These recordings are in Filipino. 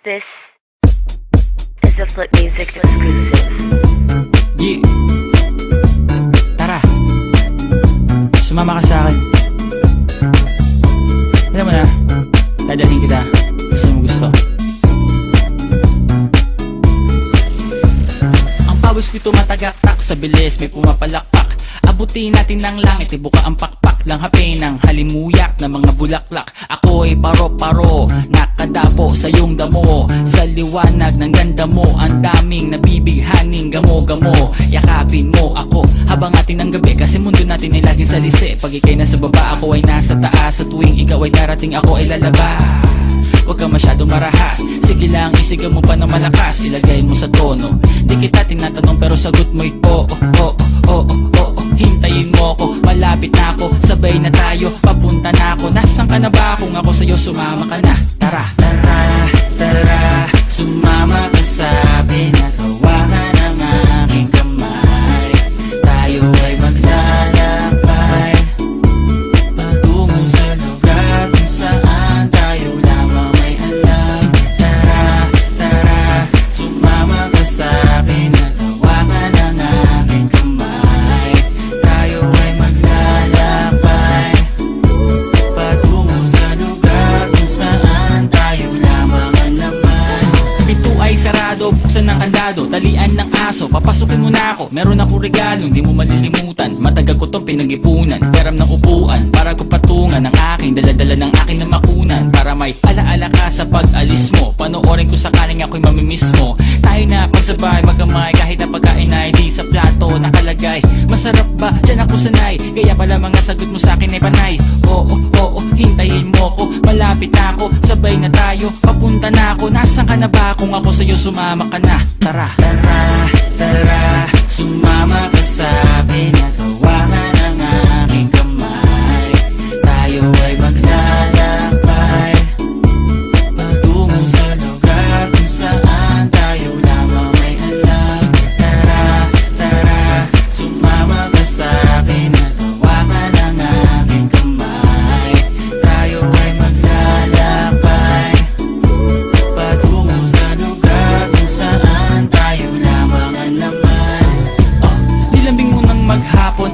This is a Flip Music exclusive. Yeah. Tara, sumama ka sa akin. Alam mo na, dadalhin kita. Gusto mo gusto. Ang pawis ko'y tumatagaktak sa bilis, may pumapalakpak. Abutin natin ng langit, ibuka ang pakpak lang hapin ng halimuyak na mga bulaklak. Ako'y paro-paro, nakadapo sa iyong damo. Sa liwanag ng ganda mo, ang daming nabibighaning gamo-gamo. Yakapin mo ako habang atin ng gabi, kasi mundo natin ay laging salisi. Pag ikay nasa baba, ako ay nasa taas. Sa tuwing ikaw ay darating, ako ay lalabas. Huwag ka masyadong marahas, sige lang isigaw mo pa ng malakas. Ilagay mo sa tono, di kita tinatanong pero sagot mo'y oo, oo, oo, oo. Hintayin mo ako, malapit na ako, sabay na tayo, papunta na ako. Nasaan ka na ba? Kung ako sa'yo, sumama ka na. Tara, tara, tara, sumama ka sa'kin at hawakan ang aking kamay. Tayo ay maglalakbay patungo sa lugar kung saan tayo lamang may alam. Tara, tara, sumama ka sa'kin at hawakan ang aking kamay. Tayo ay maglalakbay patungo sa lugar kung saan tayo lamang ang laman. Pinto ay sarado, buksan ng kandado, talian ng aso, papasukin mo na ako. Meron ako regalong di mo malilimutan. Matagal ko tong pinag-ipunan, peram ng upuan para ko patungan ang aking daladala ng aking namakunan. Para may alaala ka sa pag-alis mo, panoorin ko sakaling ako'y mamimiss mo. Tayo na pagsabay magkamay, kahit na pagkain ay di sa plato nakalagay. Masarap ba? Diyan ako sanay, kaya pala mga sagot mo sa akin ay panay. Oo, oo, hintayin mo ko, malapit na ako, sabay na tayo, papunta na ako. Nasaan ka na ba? Kung ako sa'yo, sumama ka na. Tara, tara, tara, sumama ka sa'kin at hawakan ang aking kamay. Tayo ay maglalakbay patungo sa lugar kung saan tayo lamang may alam. Tara, tara, sumama ka sa'kin at hawakan ang aking kamay. Tayo ay maglalakbay patungo sa lugar kung saan tayo lamang ang laman. Nilambing mo ng maghapon,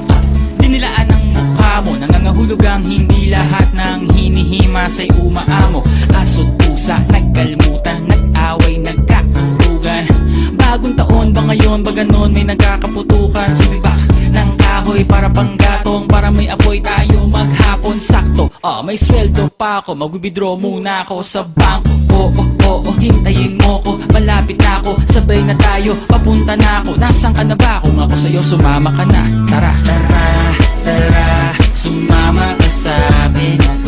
dinilaan ang mukha mo. Nangangahulog ang hindi lahat ng hinihima sa'y umaamo. Aso't pusa, nagkalmutan, nag-away, nagkakatugan. Bagong taon ba ngayon, ba ganon may nagkakaputukan? Sibibak ng kahoy para panggatong, para may apoy tayo maghapon. Sakto, may sweldo pa ako, mag-withdraw muna ako sa bangko. Oo, oo, hintayin mo ko, malapit na ako, sabay na tayo, papunta na ako. Nasaan ka na ba? Kung ako sa'yo, sumama ka na. Tara, tara, tara, sumama ka sa'kin at